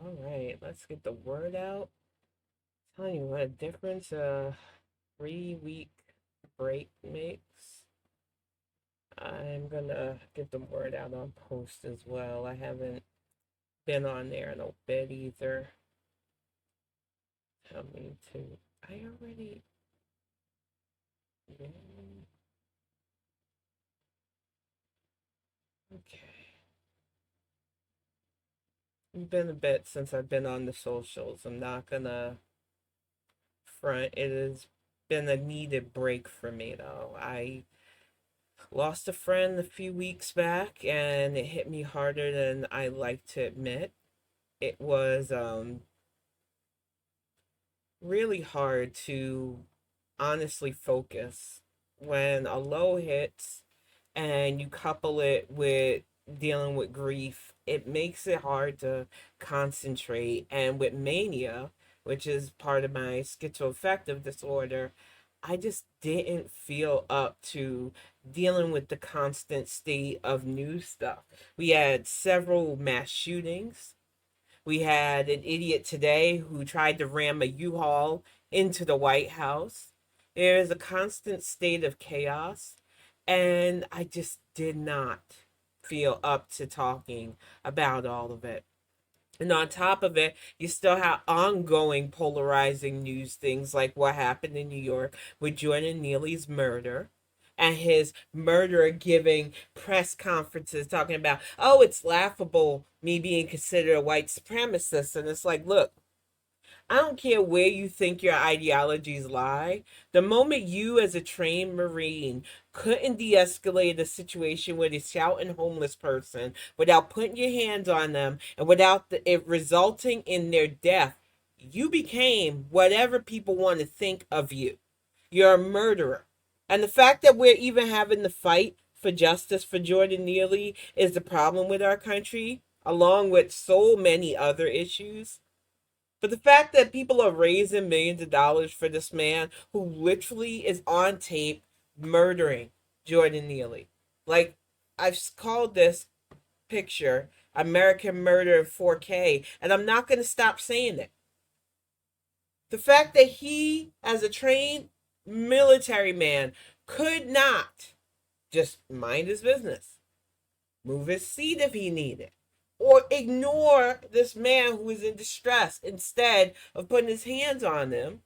All right, let's get the word out. Tell you what a difference a 3 week break makes. I'm gonna get the word out on post as well. I haven't been on there in a bit either. Tell me to. I already. Yeah, okay. It's been a bit since I've been on the socials. I'm not gonna front. It has been a needed break for me though. I lost a friend a few weeks back and it hit me harder than I like to admit. It was really hard to honestly focus when a low hits and you couple it with dealing with grief. It makes it hard to concentrate. And with mania, which is part of my schizoaffective disorder, I just didn't feel up to dealing with the constant state of new stuff. We had several mass shootings. We had an idiot today who tried to ram a U-Haul into the White House. There is a constant state of chaos, and I just did not feel up to talking about all of it. And on top of it, you still have ongoing polarizing news things like what happened in New York with Jordan Neely's murder and his murderer giving press conferences talking about, oh, it's laughable me being considered a white supremacist. And it's like, look, I don't care where you think your ideologies lie. The moment you, as a trained Marine, couldn't de escalate a situation with a shouting homeless person without putting your hands on them and without it resulting in their death, you became whatever people want to think of you. You're a murderer. And the fact that we're even having the fight for justice for Jordan Neely is the problem with our country, along with so many other issues. But the fact that people are raising millions of dollars for this man who literally is on tape murdering Jordan Neely. Like, I've called this picture American Murder in 4K, and I'm not going to stop saying it. The fact that he, as a trained military man, could not just mind his business, move his seat if he needed, or ignore this man who is in distress instead of putting his hands on him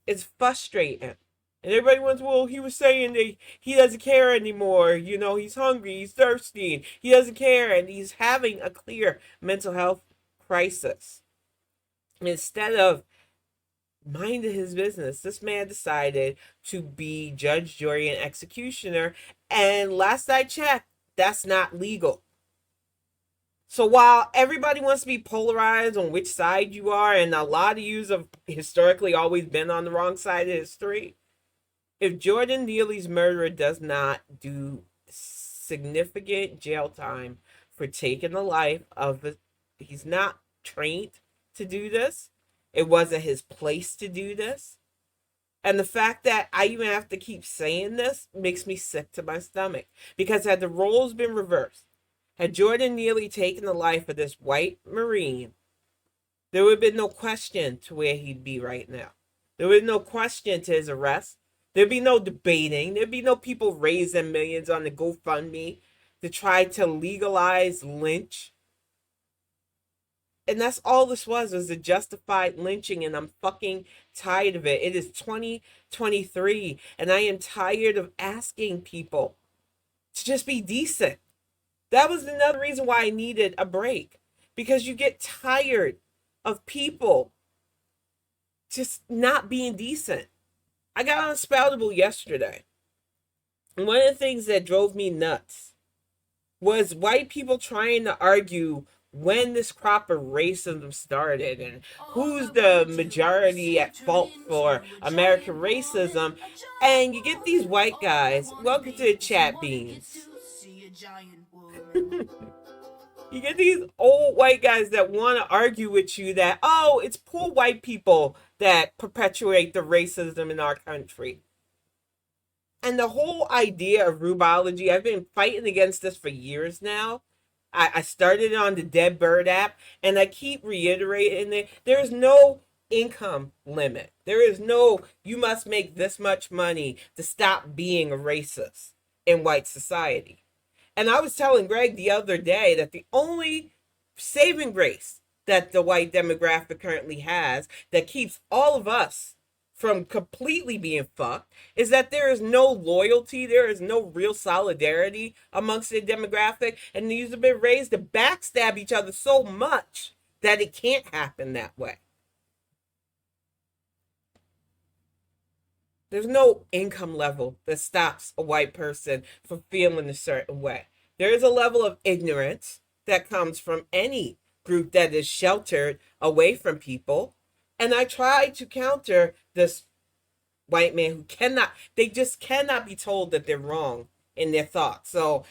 is frustrating. And everybody wants, well, he was saying that he doesn't care anymore. You know, he's hungry, he's thirsty, he doesn't care, and he's having a clear mental health crisis. Instead of minding his business, this man decided to be judge, jury, and executioner. And last I checked, that's not legal. So while everybody wants to be polarized on which side you are, and a lot of you have historically always been on the wrong side of history, if Jordan Neely's murderer does not do significant jail time for taking the life of he's not trained to do this. It wasn't his place to do this. And the fact that I even have to keep saying this makes me sick to my stomach. Because had the roles been reversed, had Jordan Neely taken the life of this white Marine, there would have been no question to where he'd be right now. There would be no question to his arrest. There'd be no debating. There'd be no people raising millions on the GoFundMe to try to legalize lynch. And that's all this was a justified lynching, and I'm fucking tired of it. It is 2023, and I am tired of asking people to just be decent. That was another reason why I needed a break. Because you get tired of people just not being decent. I got on Spoutable yesterday. And one of the things that drove me nuts was white people trying to argue when this crop of racism started and who's the majority at fault for American racism. And you get these white guys, welcome to the chat beans. You get these old white guys that want to argue with you that, oh, it's poor white people that perpetuate the racism in our country. And the whole idea of rubology, I've been fighting against this for years now. I started on the Dead Bird app, and I keep reiterating it. There is no income limit. There is no, you must make this much money to stop being a racist in white society. And I was telling Greg the other day that the only saving grace that the white demographic currently has that keeps all of us from completely being fucked is that there is no loyalty, there is no real solidarity amongst the demographic, and these have been raised to backstab each other so much that it can't happen that way. There's no income level that stops a white person from feeling a certain way. There is a level of ignorance that comes from any group that is sheltered away from people. And I try to counter this white man who cannot, they just cannot be told that they're wrong in their thoughts. So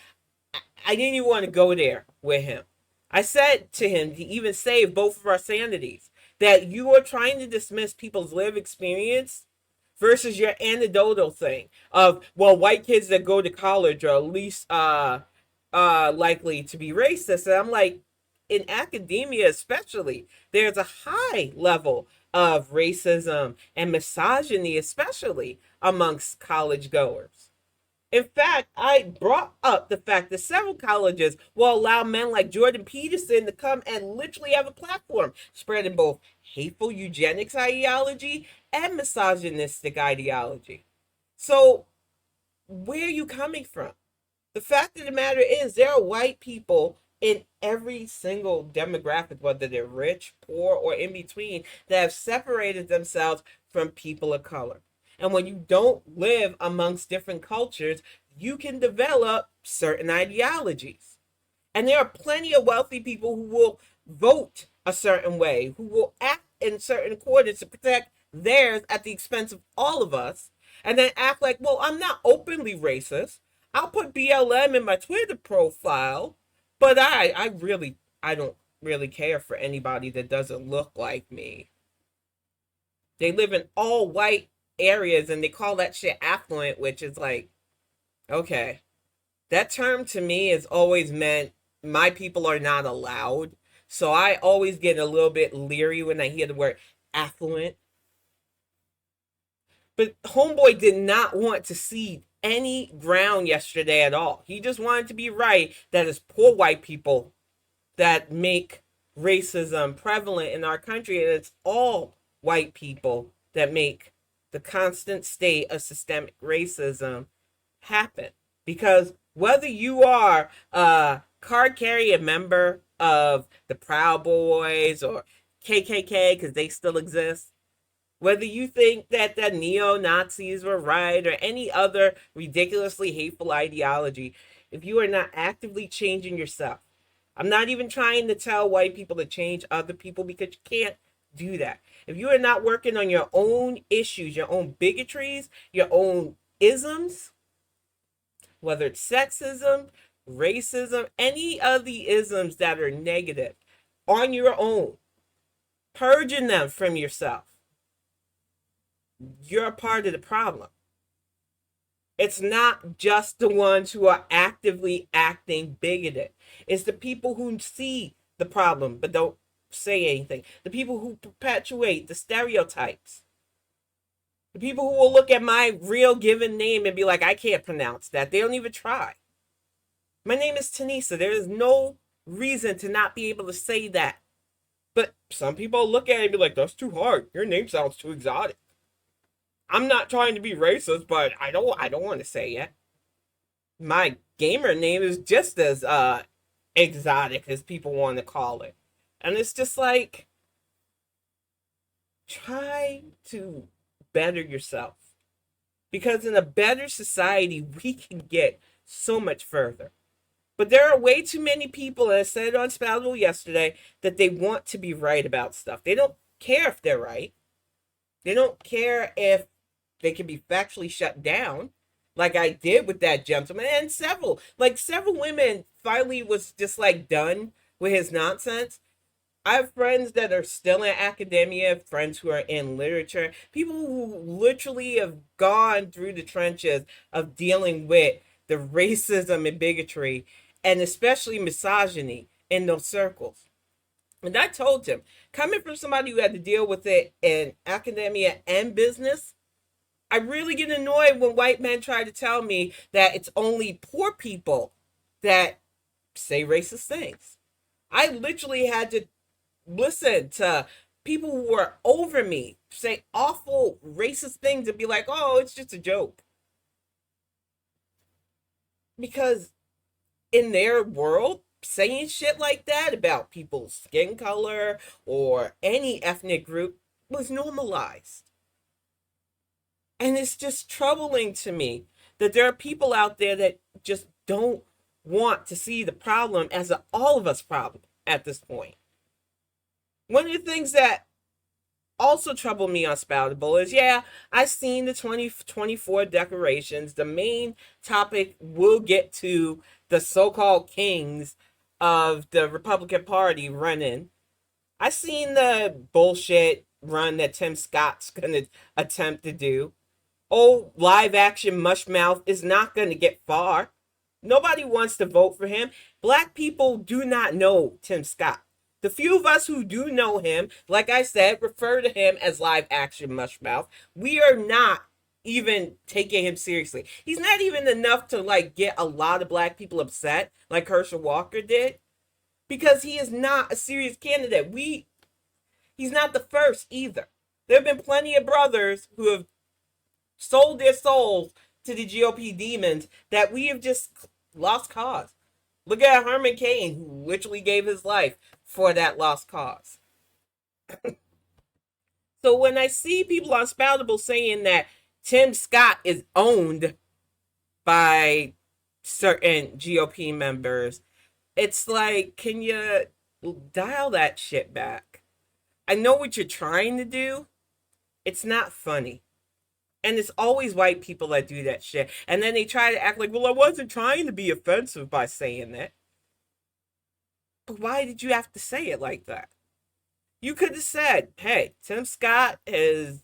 I didn't even want to go there with him. I said to him to even save both of our sanities that you are trying to dismiss people's lived experience versus your anecdotal thing of, well, white kids that go to college are at least likely to be racist. And I'm like, in academia especially, there's a high level of racism and misogyny, especially amongst college goers. In fact, I brought up the fact that several colleges will allow men like Jordan Peterson to come and literally have a platform spreading both hateful eugenics ideology and misogynistic ideology. So, where are you coming from? The fact of the matter is, there are white people in every single demographic, whether they're rich, poor, or in between, that have separated themselves from people of color. And when you don't live amongst different cultures, you can develop certain ideologies. And there are plenty of wealthy people who will vote a certain way, who will act in certain accordance to protect theirs at the expense of all of us, and then act like, well, I'm not openly racist. I'll put BLM in my Twitter profile, but I don't really care for anybody that doesn't look like me. They live in all white areas and they call that shit affluent, which is like, okay. That term to me has always meant my people are not allowed. So I always get a little bit leery when I hear the word affluent. But Homeboy did not want to cede any ground yesterday at all. He just wanted to be right that it's poor white people that make racism prevalent in our country, and it's all white people that make the constant state of systemic racism happen. Because whether you are a card carrying member of the Proud Boys or KKK, because they still exist, whether you think that the neo-Nazis were right or any other ridiculously hateful ideology, if you are not actively changing yourself, I'm not even trying to tell white people to change other people because you can't do that. If you are not working on your own issues, your own bigotries, your own isms, whether it's sexism, racism, any of the isms that are negative, on your own, purging them from yourself, you're a part of the problem. It's not just the ones who are actively acting bigoted. It's the people who see the problem but don't say anything. The people who perpetuate the stereotypes. The people who will look at my real given name and be like, I can't pronounce that. They don't even try. My name is Tanisa. There is no reason to not be able to say that. But some people look at it and be like, that's too hard. Your name sounds too exotic. I'm not trying to be racist, but I don't want to say it. My gamer name is just as exotic as people want to call it. And it's just like, try to better yourself. Because in a better society, we can get so much further. But there are way too many people, and I said it on Stabilit yesterday, that they want to be right about stuff. They don't care if they're right. They don't care if they can be factually shut down, like I did with that gentleman, and several women finally was just like done with his nonsense. I have friends that are still in academia, friends who are in literature, people who literally have gone through the trenches of dealing with the racism and bigotry, and especially misogyny in those circles. And I told him, coming from somebody who had to deal with it in academia and business, I really get annoyed when white men try to tell me that it's only poor people that say racist things. I literally had to listen to people who were over me say awful racist things and be like, oh, it's just a joke. Because in their world, saying shit like that about people's skin color or any ethnic group was normalized. And it's just troubling to me that there are people out there that just don't want to see the problem as an all of us problem at this point. One of the things that also trouble me on Spoutable is, yeah, I've seen the 2024 decorations. The main topic will get to the so-called kings of the Republican Party running. I've seen the bullshit run that Tim Scott's going to attempt to do. Oh, live action mushmouth is not going to get far. Nobody wants to vote for him. Black people do not know Tim Scott. The few of us who do know him, like I said, refer to him as live action mushmouth. We are not even taking him seriously. He's not even enough to like get a lot of black people upset like Herschel Walker did, because he is not a serious candidate. He's not the first either. There have been plenty of brothers who have sold their souls to the GOP demons that we have just lost cause. Look at Herman Cain, who literally gave his life for that lost cause. So when I see people on Spoutable saying that Tim Scott is owned by certain GOP members, it's like, can you dial that shit back? I know what you're trying to do. It's not funny. And it's always white people that do that shit. And then they try to act like, well, I wasn't trying to be offensive by saying that. But why did you have to say it like that? You could have said, hey, Tim Scott has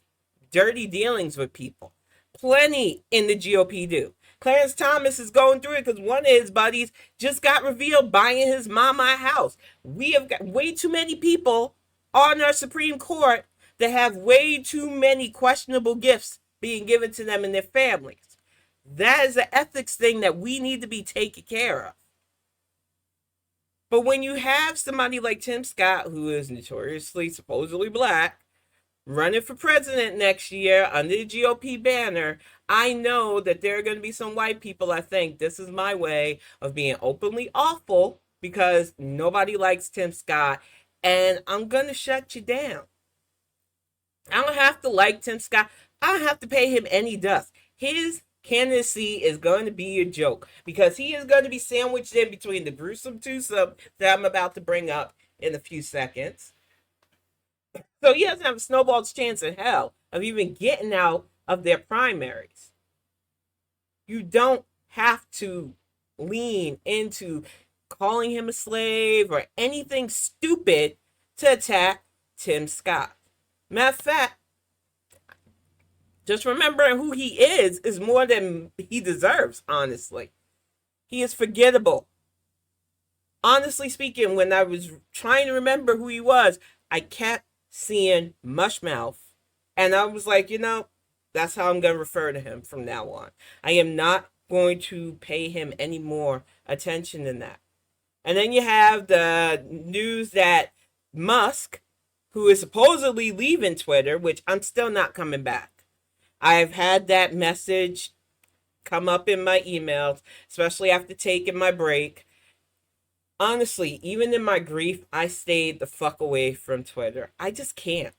dirty dealings with people. Plenty in the GOP do. Clarence Thomas is going through it because one of his buddies just got revealed buying his mama a house. We have got way too many people on our Supreme Court that have way too many questionable gifts being given to them and their families. That is an ethics thing that we need to be taken care of. But when you have somebody like Tim Scott, who is notoriously supposedly black, running for president next year under the GOP banner, I know that there are going to be some white people that think this is my way of being openly awful because nobody likes Tim Scott, and I'm going to shut you down. I don't have to like Tim Scott. I don't have to pay him any dust. His candidacy is going to be a joke because he is going to be sandwiched in between the gruesome twosome that I'm about to bring up in a few seconds. So he doesn't have a snowball's chance in hell of even getting out of their primaries. You don't have to lean into calling him a slave or anything stupid to attack Tim Scott. Matter of fact, just remembering who he is more than he deserves, honestly. He is forgettable. Honestly speaking, when I was trying to remember who he was, I kept seeing Mushmouth. And I was like, that's how I'm going to refer to him from now on. I am not going to pay him any more attention than that. And then you have the news that Musk, who is supposedly leaving Twitter, which I'm still not coming back. I've had that message come up in my emails, especially after taking my break. Honestly, even in my grief, I stayed the fuck away from Twitter. I just can't.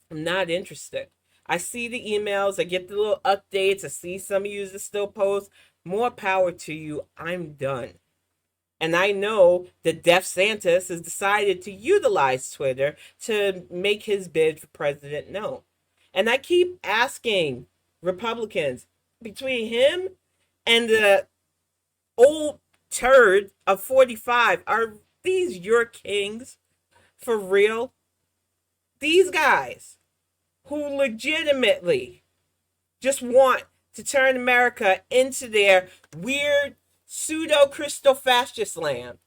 I'm not interested. I see the emails, I get the little updates, I see some users still post. More power to you. I'm done. And I know that Def Santis has decided to utilize Twitter to make his bid for president known. And I keep asking Republicans, between him and the old turd of 45, are these your kings for real? These guys who legitimately just want to turn America into their weird pseudo Christo-fascist land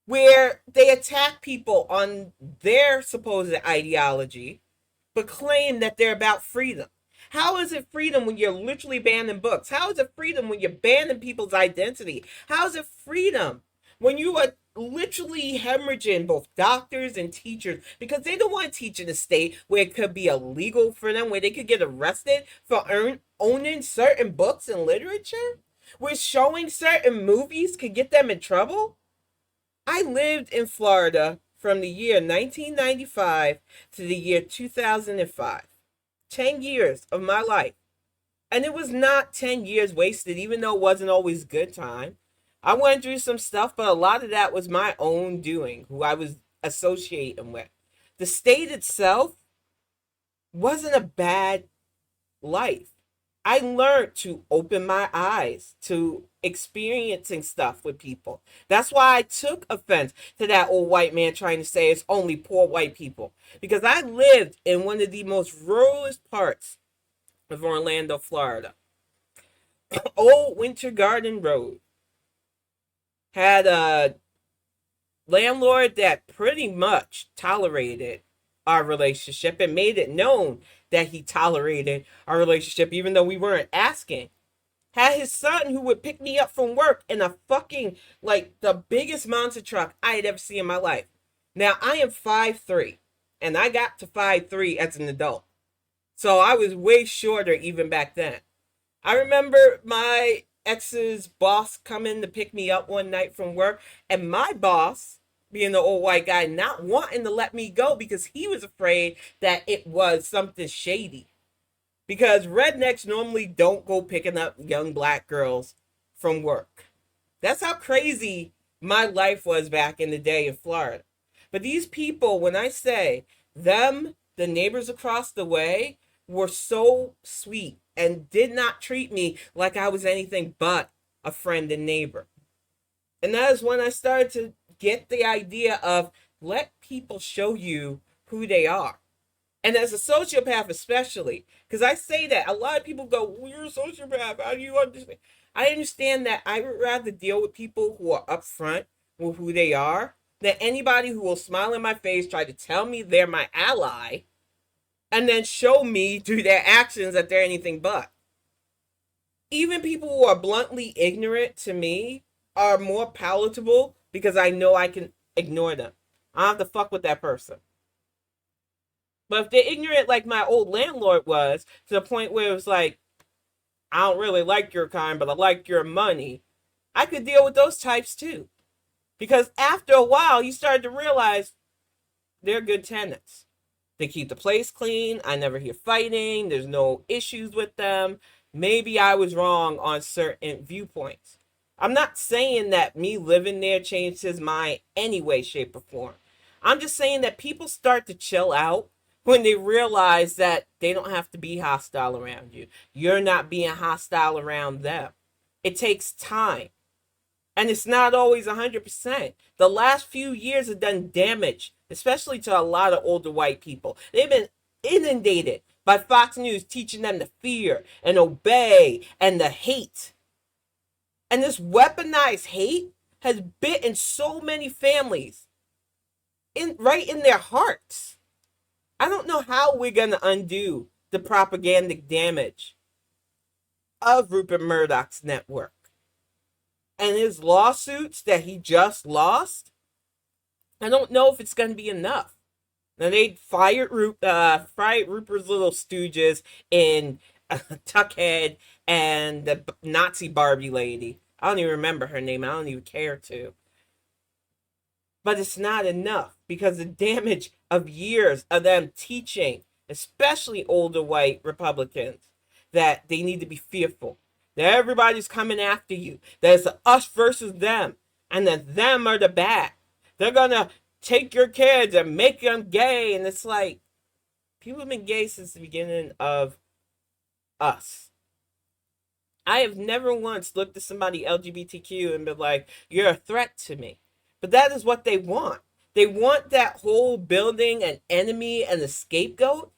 where they attack people on their supposed ideology, but claim that they're about freedom. How is it freedom when you're literally banning books? How is it freedom when you're banning people's identity? How is it freedom when you are literally hemorrhaging both doctors and teachers because they don't want to teach in a state where it could be illegal for them, where they could get arrested for owning certain books and literature? Where showing certain movies could get them in trouble? I lived in Florida from the year 1995 to the year 2005. 10 years of my life. And it was not 10 years wasted, even though it wasn't always good time. I went through some stuff, but a lot of that was my own doing, who I was associating with. The state itself wasn't a bad life. I learned to open my eyes to experiencing stuff with people. That's why I took offense to that old white man trying to say it's only poor white people. Because I lived in one of the most ruralest parts of Orlando, Florida. Old Winter Garden Road had a landlord that pretty much tolerated our relationship and made it known that he tolerated our relationship even though we weren't asking. Had his son who would pick me up from work in a fucking, like, the biggest monster truck I had ever seen in my life. Now, I am 5'3", and I got to 5'3" as an adult. So I was way shorter even back then. I remember my ex's boss coming to pick me up one night from work, and my boss, being the old white guy, not wanting to let me go because he was afraid that it was something shady. Because rednecks normally don't go picking up young black girls from work. That's how crazy my life was back in the day in Florida. But these people, when I say them, the neighbors across the way, were so sweet and did not treat me like I was anything but a friend and neighbor. And that is when I started to get the idea of let people show you who they are. And as a sociopath, especially, because I say that a lot of people go, well, you're a sociopath. How do you understand? I understand that I would rather deal with people who are upfront with who they are than anybody who will smile in my face, try to tell me they're my ally, and then show me through their actions that they're anything but. Even people who are bluntly ignorant to me are more palatable because I know I can ignore them. I don't have to fuck with that person. But if they're ignorant like my old landlord was, to the point where it was like, I don't really like your kind, but I like your money, I could deal with those types too. Because after a while, you started to realize they're good tenants. They keep the place clean. I never hear fighting. There's no issues with them. Maybe I was wrong on certain viewpoints. I'm not saying that me living there changed his mind any way, shape, or form. I'm just saying that people start to chill out when they realize that they don't have to be hostile around you. You're not being hostile around them. It takes time. And it's not always 100%. The last few years have done damage, especially to a lot of older white people. They've been inundated by Fox News teaching them to fear and obey and the hate. And this weaponized hate has bitten so many families right in their hearts. I don't know how we're going to undo the propagandic damage of Rupert Murdoch's network. And his lawsuits that he just lost, I don't know if it's going to be enough. Now, they fired Rupert's little stooges in Tuckhead and the Nazi Barbie lady. I don't even remember her name. I don't even care to. But it's not enough because the damage of years of them teaching, especially older white Republicans, that they need to be fearful. That everybody's coming after you. That it's us versus them. And that them are the bad. They're going to take your kids and make them gay. And it's like, people have been gay since the beginning of us. I have never once looked at somebody LGBTQ and been like, you're a threat to me. But that is what they want. They want that whole building an enemy and a scapegoat.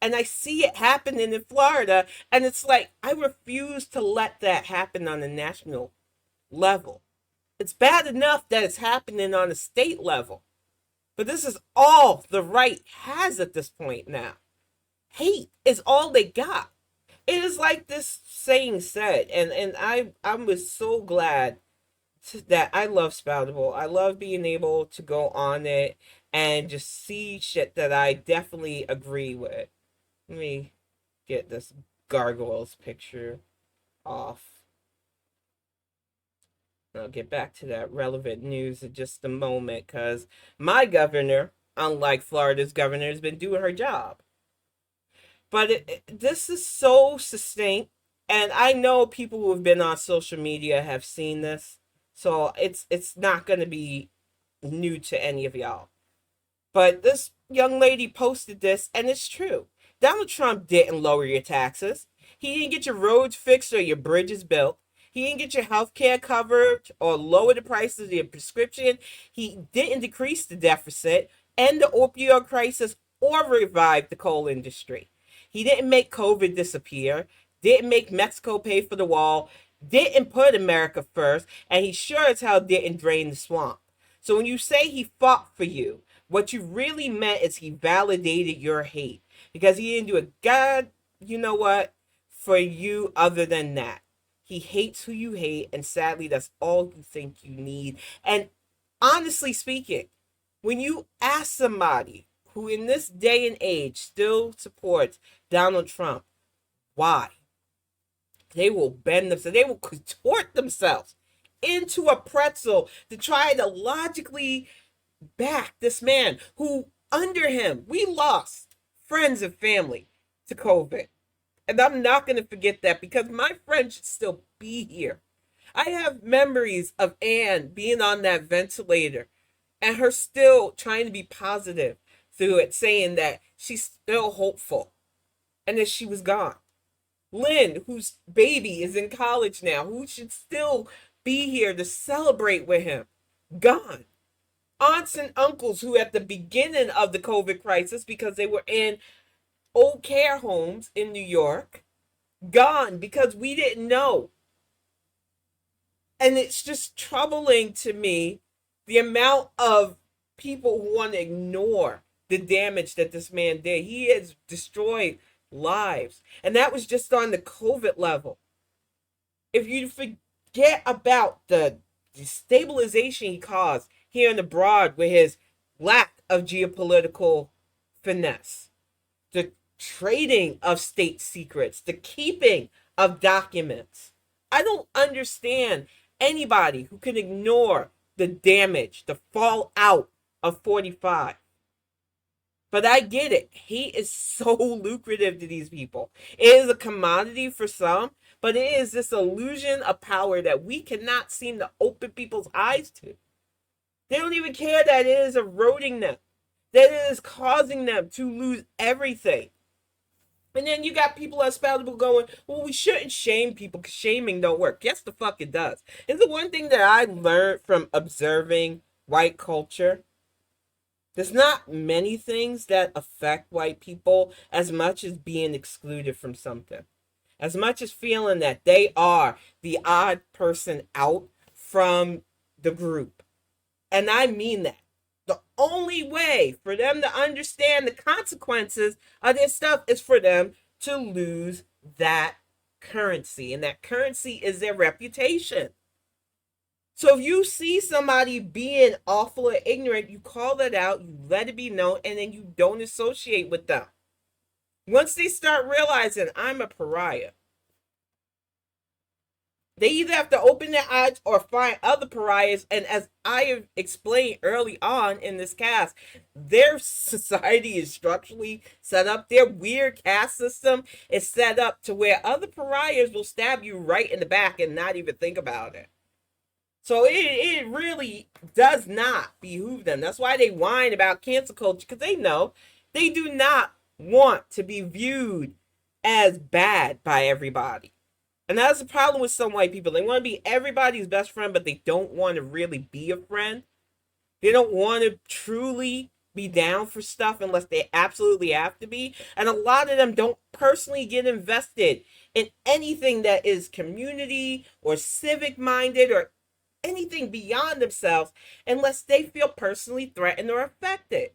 And I see it happening in Florida. And it's like, I refuse to let that happen on a national level. It's bad enough that it's happening on a state level. But this is all the right has at this point now. Hate is all they got. It is like this saying said, and I was so glad that I love Spoutable. I love being able to go on it and just see shit that I definitely agree with. Let me get this gargoyles picture off. I'll get back to that relevant news in just a moment because my governor, unlike Florida's governor, has been doing her job. But this is so succinct, and I know people who have been on social media have seen this, so it's not going to be new to any of y'all. But this young lady posted this, and it's true. Donald Trump didn't lower your taxes. He didn't get your roads fixed or your bridges built. He didn't get your health care covered or lower the prices of your prescription. He didn't decrease the deficit, end the opioid crisis, or revive the coal industry. He didn't make COVID disappear, didn't make Mexico pay for the wall, didn't put America first, and he sure as hell didn't drain the swamp. So when you say he fought for you, what you really meant is he validated your hate because he didn't do a god, you know what, for you other than that. He hates who you hate, and sadly, that's all you think you need. And honestly speaking, when you ask somebody who in this day and age still supports Donald Trump, why? They will bend themselves, they will contort themselves into a pretzel to try to logically back this man who, under him, we lost friends and family to COVID. And I'm not going to forget that because my friend should still be here. I have memories of Anne being on that ventilator and her still trying to be positive through it, saying that she's still hopeful and that she was gone. Lynn, whose baby is in college now, who should still be here to celebrate with him, gone. Aunts and uncles who at the beginning of the COVID crisis, because they were in old care homes in New York, gone because we didn't know. And it's just troubling to me the amount of people who want to ignore the damage that this man did. He has destroyed lives. And that was just on the COVID level. If you forget about the destabilization he caused here and abroad with his lack of geopolitical finesse, the trading of state secrets, the keeping of documents. I don't understand anybody who can ignore the damage, the fallout of 45. But I get it. Hate is so lucrative to these people. It is a commodity for some, but it is this illusion of power that we cannot seem to open people's eyes to. They don't even care that it is eroding them, that it is causing them to lose everything. And then you got people at Spoutable going, well, we shouldn't shame people because shaming don't work. Yes, the fuck it does. It's the one thing that I learned from observing white culture. There's not many things that affect white people as much as being excluded from something. As much as feeling that they are the odd person out from the group. And I mean that. The only way for them to understand the consequences of this stuff is for them to lose that currency. And that currency is their reputation. So if you see somebody being awful or ignorant, you call it out, you let it be known, and then you don't associate with them. Once they start realizing I'm a pariah, they either have to open their eyes or find other pariahs. And as I have explained early on in this cast, their society is structurally set up. Their weird caste system is set up to where other pariahs will stab you right in the back and not even think about it. So it really does not behoove them. That's why they whine about cancel culture, because they know they do not want to be viewed as bad by everybody. And that's the problem with some white people. They want to be everybody's best friend, but they don't want to really be a friend. They don't want to truly be down for stuff unless they absolutely have to be. And a lot of them don't personally get invested in anything that is community or civic minded or anything beyond themselves unless they feel personally threatened or affected.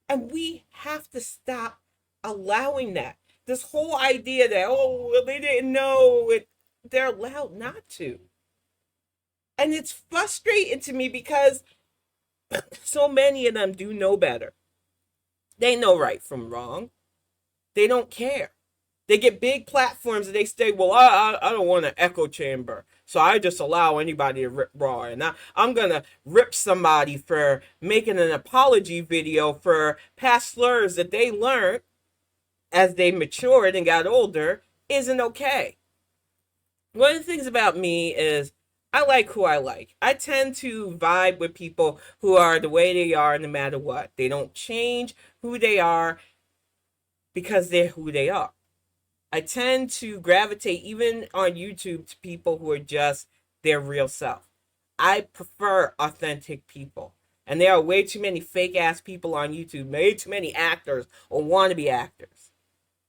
And we have to stop allowing that. This whole idea that, oh, well, they didn't know it, they're allowed not to. And it's frustrating to me because so many of them do know better. They know right from wrong. They don't care. They get big platforms and they say, well, I don't want an echo chamber. So I just allow anybody to rip raw. And I'm going to rip somebody for making an apology video for past slurs that they learned as they matured and got older isn't okay. One of the things about me is I like who I like. I tend to vibe with people who are the way they are no matter what. They don't change who they are because they're who they are. I tend to gravitate, even on YouTube, to people who are just their real self. I prefer authentic people. And there are way too many fake ass people on YouTube, way too many actors or wannabe actors.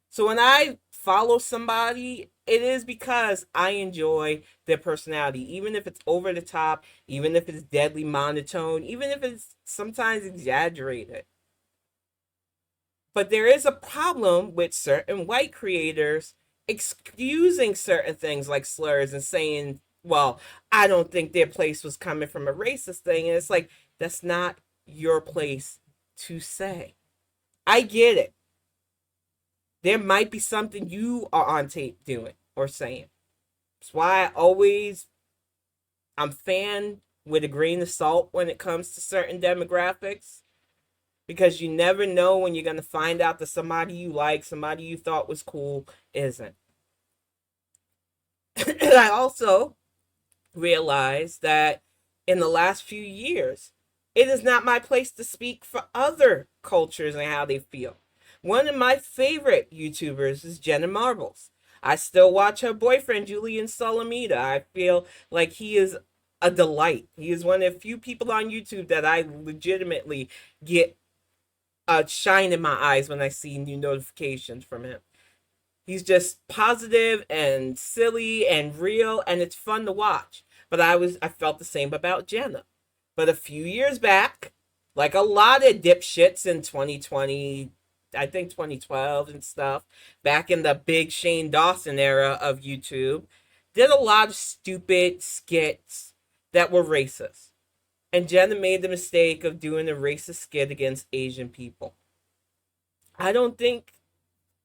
So when I follow somebody, it is because I enjoy their personality, even if it's over the top, even if it's deadly monotone, even if it's sometimes exaggerated. But there is a problem with certain white creators excusing certain things like slurs and saying, well, I don't think their place was coming from a racist thing. And it's like, that's not your place to say. I get it. There might be something you are on tape doing or saying. That's why I'm fan with a grain of salt when it comes to certain demographics. Because you never know when you're going to find out that somebody you like, somebody you thought was cool, isn't. And I also realized that in the last few years, it is not my place to speak for other cultures and how they feel. One of my favorite YouTubers is Jenna Marbles. I still watch her boyfriend, Julian Solomita. I feel like he is a delight. He is one of the few people on YouTube that I legitimately get a shine in my eyes when I see new notifications from him. He's just positive and silly and real, and it's fun to watch. But I felt the same about Jenna. But a few years back, like a lot of dipshits in 2020, I think 2012 and stuff, back in the big Shane Dawson era of YouTube, did a lot of stupid skits that were racist. And Jenna made the mistake of doing a racist skit against Asian people. I don't think,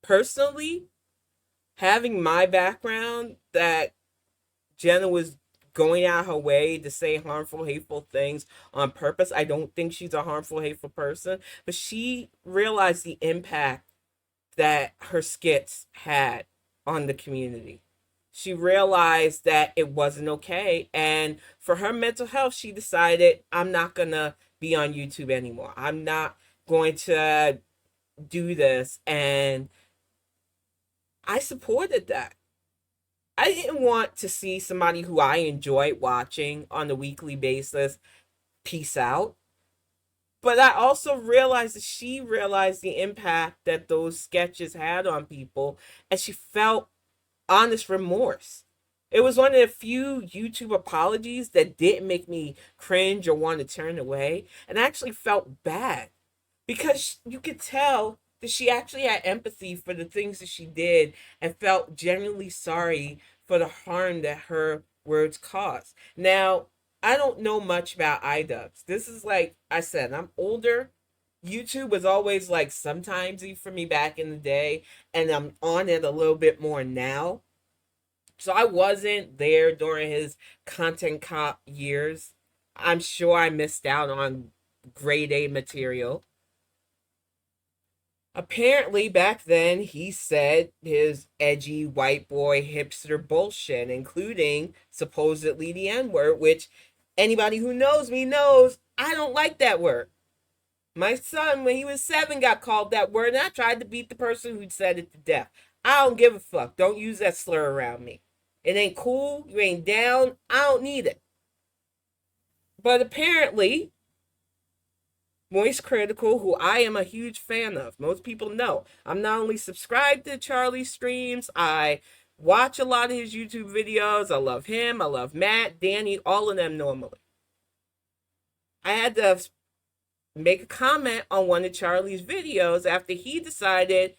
personally, having my background, that Jenna was going out her way to say harmful, hateful things on purpose. I don't think she's a harmful, hateful person. But she realized the impact that her skits had on the community. She realized that it wasn't okay. And for her mental health, she decided, I'm not going to be on YouTube anymore. I'm not going to do this. And I supported that. I didn't want to see somebody who I enjoyed watching on a weekly basis peace out. But I also realized that she realized the impact that those sketches had on people, and she felt honest remorse. It was one of the few YouTube apologies that didn't make me cringe or want to turn away, and I actually felt bad because you could tell that she actually had empathy for the things that she did and felt genuinely sorry for the harm that her words caused. Now, I don't know much about iDubbbz. This is like I said, I'm older. YouTube was always like sometimes for me back in the day, and I'm on it a little bit more now. So I wasn't there during his content cop years. I'm sure I missed out on grade A material. Apparently, back then, he said his edgy white boy hipster bullshit, including supposedly the N word, which anybody who knows me knows I don't like that word. My son, when he was 7, got called that word, and I tried to beat the person who said it to death. I don't give a fuck. Don't use that slur around me. It ain't cool. You ain't down. I don't need it. But apparently, Moist Critical, who I am a huge fan of, most people know, I'm not only subscribed to Charlie's streams, I watch a lot of his YouTube videos. I love him. I love Matt, Danny, all of them normally. I had to make a comment on one of Charlie's videos after he decided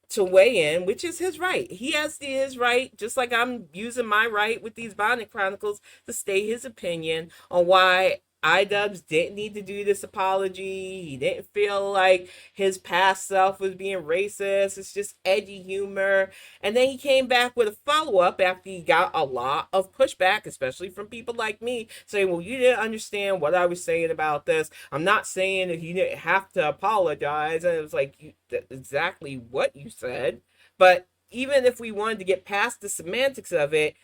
to weigh in, which is his right. He has his right, just like I'm using my right with these Bonnet Chronicles to state his opinion on why iDubbbz didn't need to do this apology. He didn't feel like his past self was being racist. It's just edgy humor. And then he came back with a follow up after he got a lot of pushback, especially from people like me, saying, well, you didn't understand what I was saying about this. I'm not saying that he didn't have to apologize. And it was like, exactly what you said. But even if we wanted to get past the semantics of it,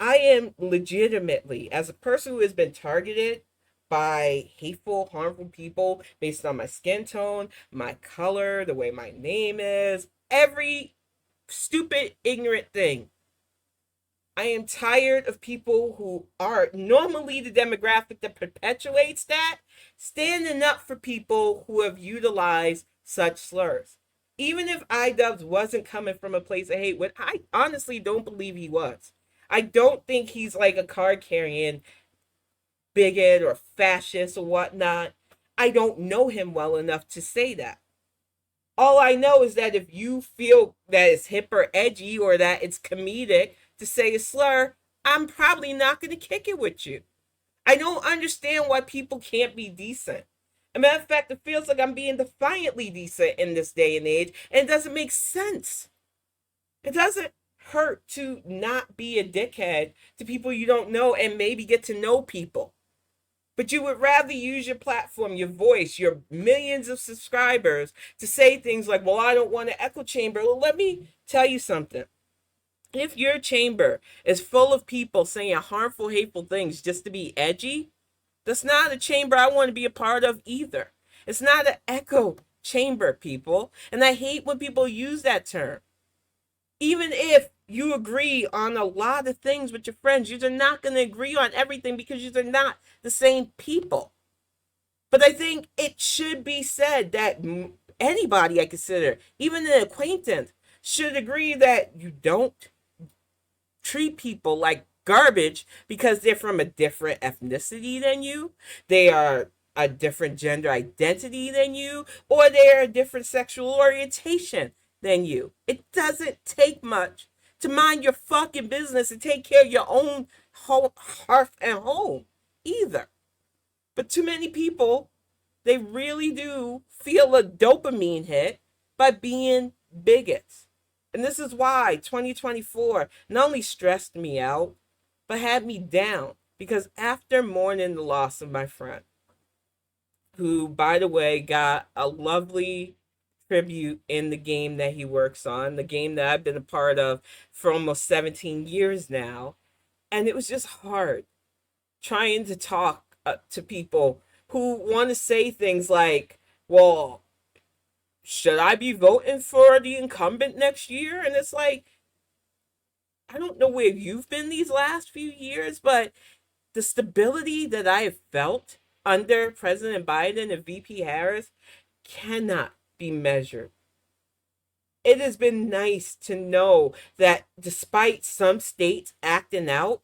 I am legitimately, as a person who has been targeted by hateful, harmful people based on my skin tone, my color, the way my name is, every stupid, ignorant thing. I am tired of people who are normally the demographic that perpetuates that, standing up for people who have utilized such slurs. Even if iDubbbz wasn't coming from a place of hate, which I honestly don't believe he was. I don't think he's like a card carrying bigot or fascist or whatnot. I don't know him well enough to say that. All I know is that if you feel that it's hip or edgy or that it's comedic to say a slur, I'm probably not going to kick it with you. I don't understand why people can't be decent. As a matter of fact, it feels like I'm being defiantly decent in this day and age, and it doesn't make sense. It doesn't hurt to not be a dickhead to people you don't know and maybe get to know people. But you would rather use your platform, your voice, your millions of subscribers to say things like, well, I don't want an echo chamber. Well, let me tell you something. If your chamber is full of people saying harmful, hateful things just to be edgy, that's not a chamber I want to be a part of either. It's not an echo chamber, people. And I hate when people use that term. Even if you agree on a lot of things with your friends, you're not going to agree on everything because you're not the same people. But I think it should be said that anybody I consider, even an acquaintance, should agree that you don't treat people like garbage because they're from a different ethnicity than you, they are a different gender identity than you, or they're a different sexual orientation than you. It doesn't take much to mind your fucking business and take care of your own hearth and home either. But too many people, they really do feel a dopamine hit by being bigots. And this is why 2024 not only stressed me out, but had me down. Because after mourning the loss of my friend, who, by the way, got a lovely tribute in the game that he works on, the game that I've been a part of for almost 17 years now. And it was just hard trying to talk to people who want to say things like, well, should I be voting for the incumbent next year? And it's like, I don't know where you've been these last few years, but the stability that I have felt under President Biden and VP Harris cannot be measured. It has been nice to know that despite some states acting out,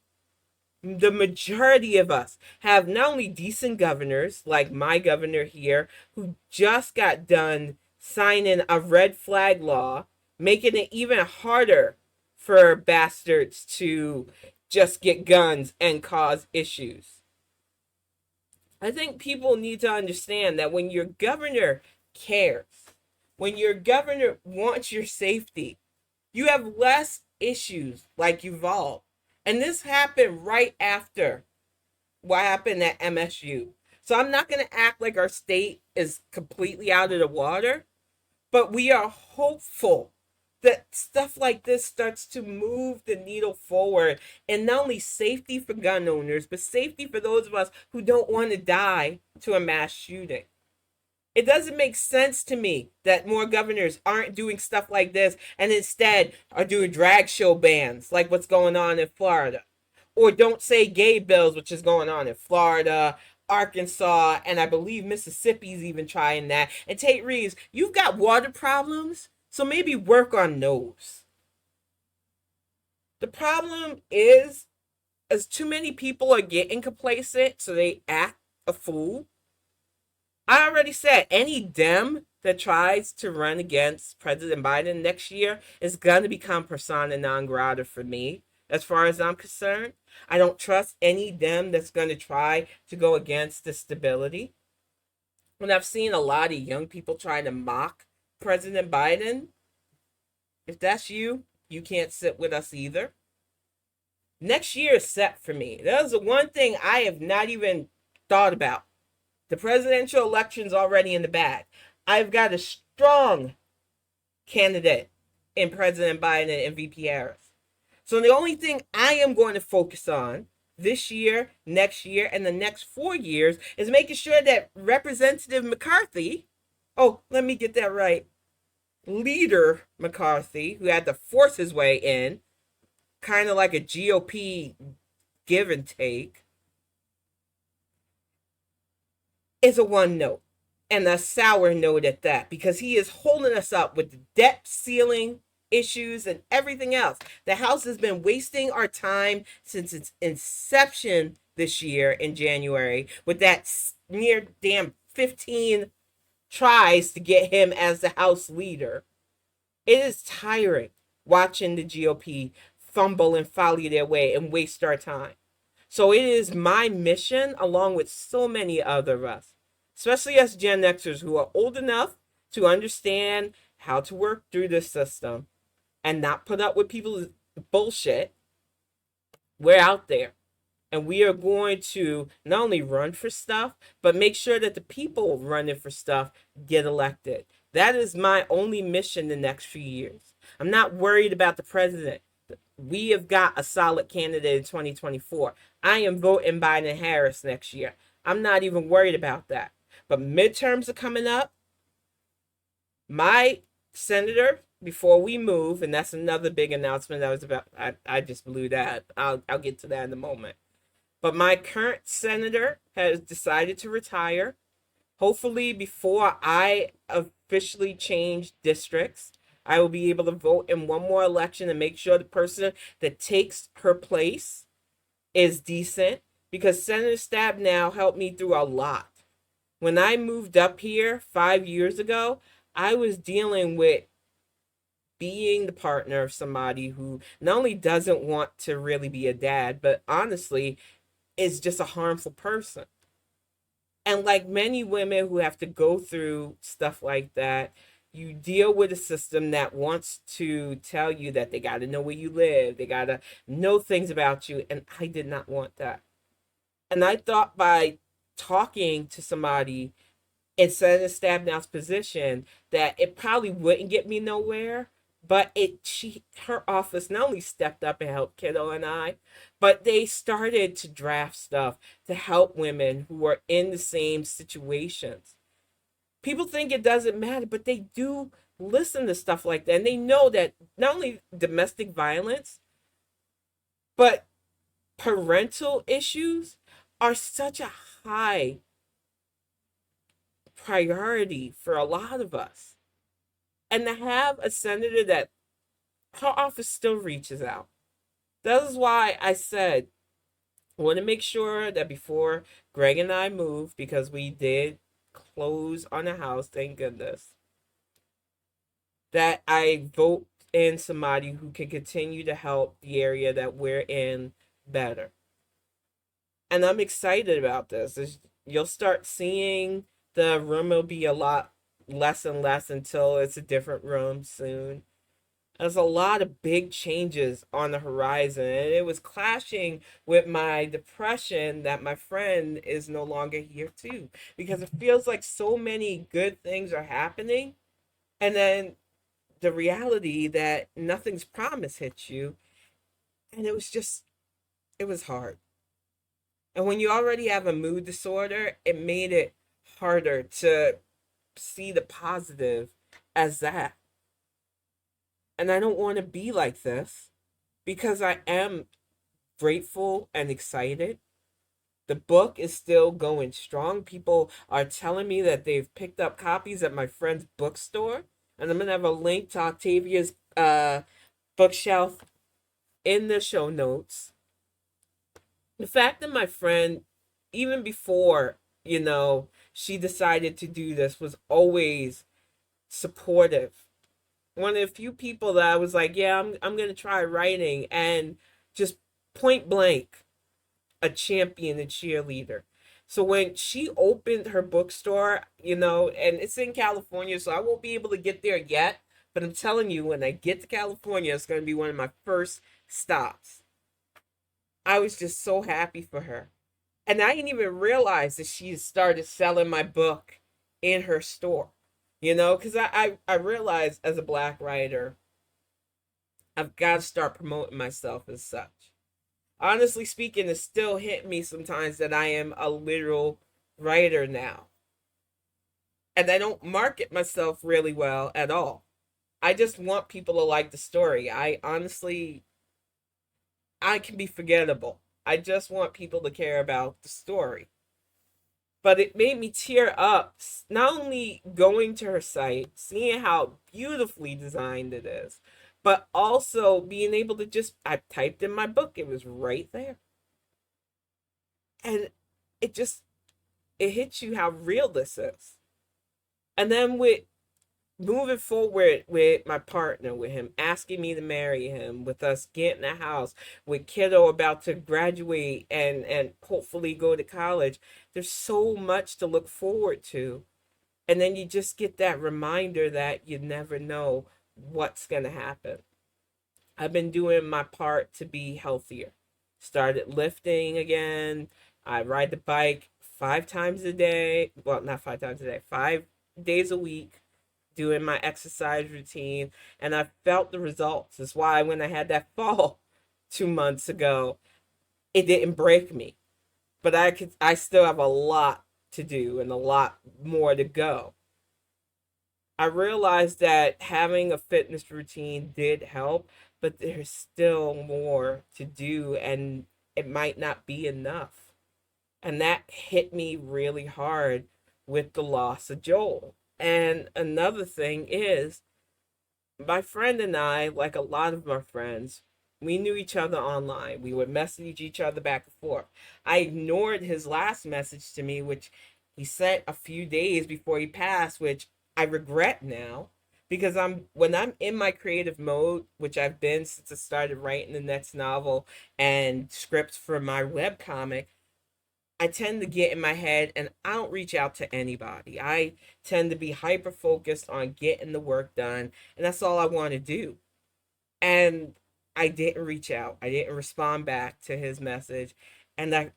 the majority of us have not only decent governors, like my governor here, who just got done signing a red flag law, making it even harder for bastards to just get guns and cause issues. I think people need to understand that when your governor cares, when your governor wants your safety, you have less issues like Uvalde. And this happened right after what happened at MSU. So I'm not going to act like our state is completely out of the water, but we are hopeful that stuff like this starts to move the needle forward, and not only safety for gun owners, but safety for those of us who don't want to die to a mass shooting. It doesn't make sense to me that more governors aren't doing stuff like this and instead are doing drag show bans like what's going on in Florida. Or don't say gay bills, which is going on in Florida, Arkansas, and I believe Mississippi's even trying that. And Tate Reeves, you've got water problems, so maybe work on those. The problem is, as too many people are getting complacent, so they act a fool. I already said any Dem that tries to run against President Biden next year is going to become persona non grata for me, as far as I'm concerned. I don't trust any Dem that's going to try to go against the stability. When I've seen a lot of young people trying to mock President Biden, if that's you, you can't sit with us either. Next year is set for me. That is the one thing I have not even thought about. The presidential election's already in the bag. I've got a strong candidate in President Biden and VP Harris. So the only thing I am going to focus on this year, next year, and the next 4 years is making sure that Representative McCarthy, oh, let me get that right, Leader McCarthy, who had to force his way in, kind of like a GOP give and take, is a one note, and a sour note at that, because he is holding us up with the debt ceiling issues and everything else. The House has been wasting our time since its inception this year in January with that near damn 15 tries to get him as the House leader. It is tiring watching the GOP fumble and folly their way and waste our time. So it is my mission, along with so many other of us, especially us Gen Xers who are old enough to understand how to work through this system and not put up with people's bullshit. We're out there. And we are going to not only run for stuff, but make sure that the people running for stuff get elected. That is my only mission the next few years. I'm not worried about the president. We have got a solid candidate in 2024. I am voting Biden Harris next year. I'm not even worried about that. But midterms are coming up. My senator, before we move, and that's another big announcement that was about, I just blew that. I'll get to that in a moment. But my current senator has decided to retire. Hopefully, before I officially change districts, I will be able to vote in one more election and make sure the person that takes her place is decent. Because Senator Stabenow helped me through a lot. When I moved up here 5 years ago, I was dealing with being the partner of somebody who not only doesn't want to really be a dad, but honestly is just a harmful person. And like many women who have to go through stuff like that, you deal with a system that wants to tell you that they got to know where you live, they got to know things about you. And I did not want that. And I thought by talking to somebody in Senator Stabenow's position that it probably wouldn't get me nowhere. But her office not only stepped up and helped Kiddo and I, but they started to draft stuff to help women who are in the same situations. People think it doesn't matter, but they do listen to stuff like that. And they know that not only domestic violence, but parental issues are such a high priority for a lot of us. And to have a senator that her office still reaches out. That is why I said I want to make sure that before Greg and I move, because we did close on a house, thank goodness, that I vote in somebody who can continue to help the area that we're in better. And I'm excited about this. You'll start seeing the room will be a lot less and less until it's a different room soon. There's a lot of big changes on the horizon, and it was clashing with my depression that my friend is no longer here too, because it feels like so many good things are happening, and then the reality that nothing's promised hits you, and it was hard. And when you already have a mood disorder, it made it harder to see the positive as that. And I don't want to be like this because I am grateful and excited. The book is still going strong. People are telling me that they've picked up copies at my friend's bookstore. And I'm going to have a link to Octavia's bookshelf in the show notes. The fact that my friend, even before, she decided to do this, was always supportive. One of the few people that I was like, yeah, I'm gonna try writing, and just point blank, a champion and cheerleader. So when she opened her bookstore, and it's in California, so I won't be able to get there yet. But I'm telling you, when I get to California, it's going to be one of my first stops. I was just so happy for her. And I didn't even realize that she started selling my book in her store, because I realized as a Black writer, I've got to start promoting myself as such. Honestly speaking, it still hit me sometimes that I am a literal writer now. And I don't market myself really well at all. I just want people to like the story. I can be forgettable. I just want people to care about the story. But it made me tear up, not only going to her site, seeing how beautifully designed it is, but also being able to I typed in my book, it was right there. And it just, it hits you how real this is. And then with moving forward with my partner, with him asking me to marry him, with us getting a house, with kiddo about to graduate and hopefully go to college, there's so much to look forward to. And then you just get that reminder that you never know what's going to happen. I've been doing my part to be healthier. Started lifting again. I ride the bike 5 times a day. Well, not 5 times a day, 5 days a week, doing my exercise routine. And I felt the results. That's why when I had that fall 2 months ago, it didn't break me. But I still have a lot to do and a lot more to go. I realized that having a fitness routine did help, but there's still more to do, and it might not be enough. And that hit me really hard with the loss of Joel. And another thing is, my friend and I, like a lot of my friends, we knew each other online. We would message each other back and forth. I ignored his last message to me, which he sent a few days before he passed, which I regret now, because when I'm in my creative mode, which I've been since I started writing the next novel and scripts for my webcomic, I tend to get in my head and I don't reach out to anybody. I tend to be hyper focused on getting the work done, and that's all I want to do. And I didn't reach out. I didn't respond back to his message, and I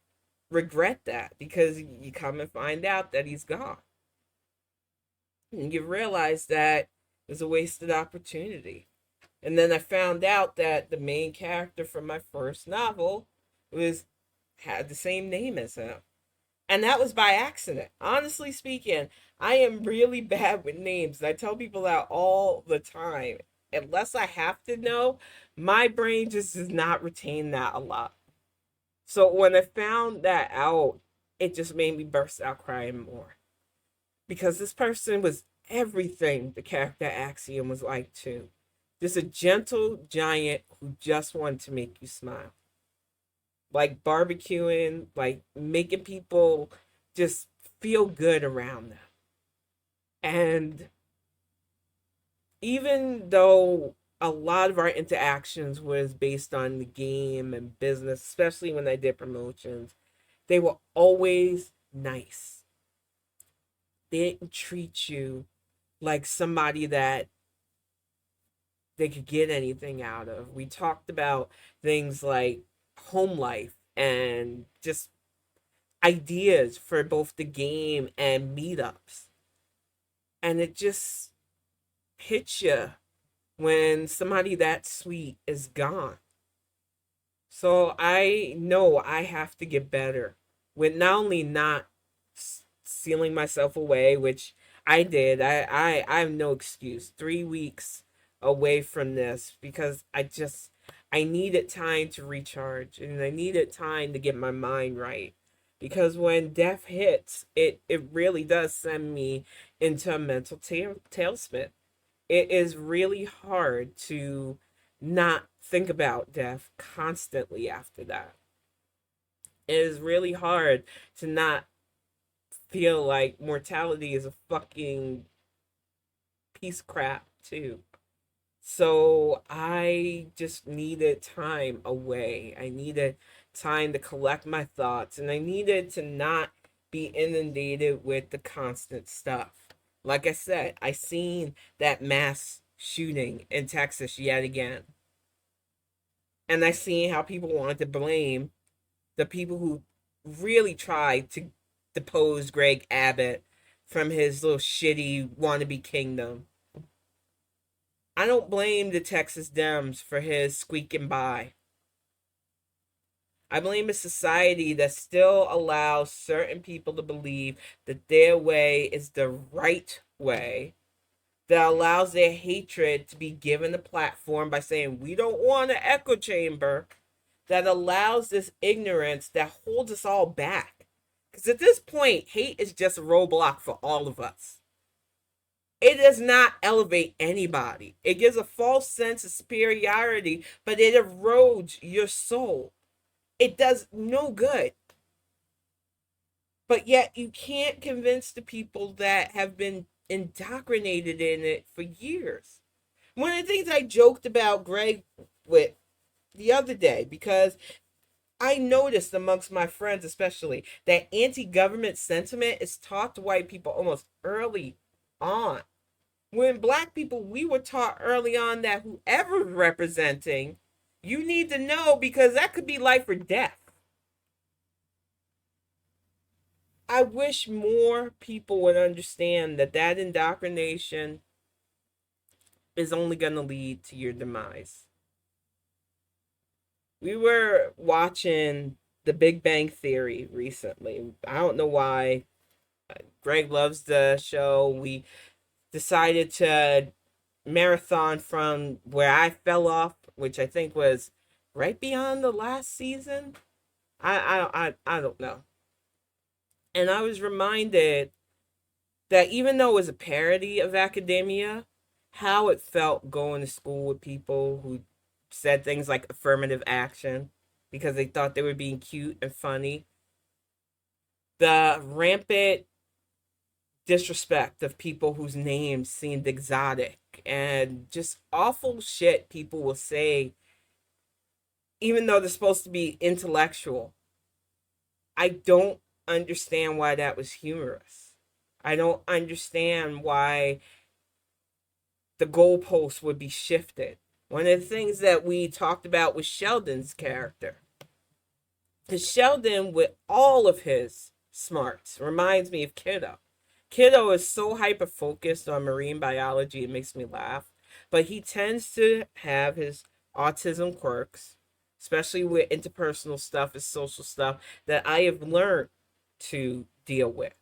regret that, because you come and find out that he's gone. And you realize that it was a wasted opportunity. And then I found out that the main character from my first novel was had the same name as him. And that was by accident. Honestly speaking, I am really bad with names. I tell people that all the time. Unless I have to know, my brain just does not retain that a lot. So when I found that out, it just made me burst out crying more. Because this person was everything the character Axiom was like too. Just a gentle giant who just wanted to make you smile. Like barbecuing, like making people just feel good around them. And even though a lot of our interactions was based on the game and business, especially when I did promotions, they were always nice. They didn't treat you like somebody that they could get anything out of. We talked about things like home life and just ideas for both the game and meetups. And it just hits you when somebody that sweet is gone. So I know I have to get better with not only not sealing myself away, which I did. I have no excuse. 3 weeks away from this because I needed time to recharge, and I needed time to get my mind right. Because when death hits, it really does send me into a mental tailspin. It is really hard to not think about death constantly after that. It is really hard to not feel like mortality is a fucking piece of crap, too. So I just needed time away. I needed time to collect my thoughts, and I needed to not be inundated with the constant stuff. Like I said, I seen that mass shooting in Texas yet again. And I seen how people wanted to blame the people who really tried to depose Greg Abbott from his little shitty wannabe kingdom. I don't blame the Texas Dems for his squeaking by. I blame a society that still allows certain people to believe that their way is the right way, that allows their hatred to be given a platform by saying, we don't want an echo chamber, that allows this ignorance that holds us all back. Because at this point, hate is just a roadblock for all of us. It does not elevate anybody. It gives a false sense of superiority, but it erodes your soul. It does no good. But yet you can't convince the people that have been indoctrinated in it for years. One of the things I joked about Greg with the other day, because I noticed amongst my friends especially that anti-government sentiment is taught to white people almost early on. When black people, we were taught early on that whoever's representing, you need to know because that could be life or death. I wish more people would understand that that indoctrination is only going to lead to your demise. We were watching The Big Bang Theory recently. I don't know why. Greg loves the show. We decided to marathon from where I fell off, which I think was right beyond the last season. I don't know. And I was reminded that even though it was a parody of academia, how it felt going to school with people who said things like affirmative action because they thought they were being cute and funny. The rampant disrespect of people whose names seemed exotic and just awful shit people will say, even though they're supposed to be intellectual. I don't understand why that was humorous. I don't understand why the goalposts would be shifted. One of the things that we talked about was Sheldon's character. Because Sheldon, with all of his smarts, reminds me of Kiddo. Kiddo is so hyper focused on marine biology, it makes me laugh. But he tends to have his autism quirks, especially with interpersonal stuff and social stuff that I have learned to deal with.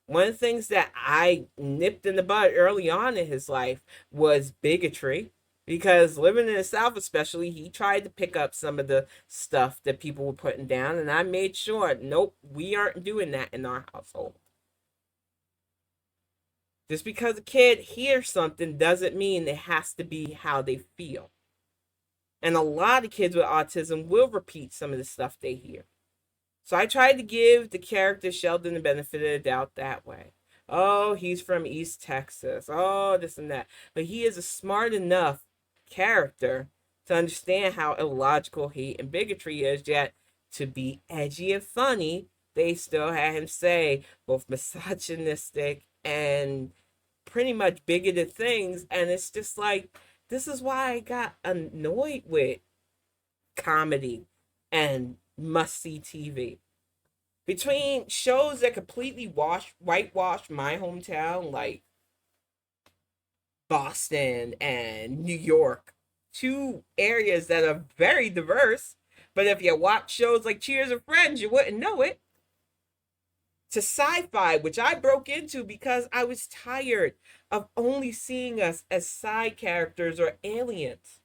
One of the things that I nipped in the bud early on in his life was bigotry. Because living in the South, especially, he tried to pick up some of the stuff that people were putting down. And I made sure, nope, we aren't doing that in our household. Just because a kid hears something doesn't mean it has to be how they feel. And a lot of kids with autism will repeat some of the stuff they hear. So I tried to give the character Sheldon the benefit of the doubt that way. Oh, he's from East Texas. Oh, this and that. But he is a smart enough character to understand how illogical hate and bigotry is, yet to be edgy and funny, they still had him say both misogynistic and pretty much bigoted things. And it's just like, this is why I got annoyed with comedy and must see TV. Between shows that completely whitewash my hometown, like Boston and New York, two areas that are very diverse, but if you watch shows like Cheers and Friends, you wouldn't know it, to sci-fi, which I broke into because I was tired of only seeing us as side characters or aliens.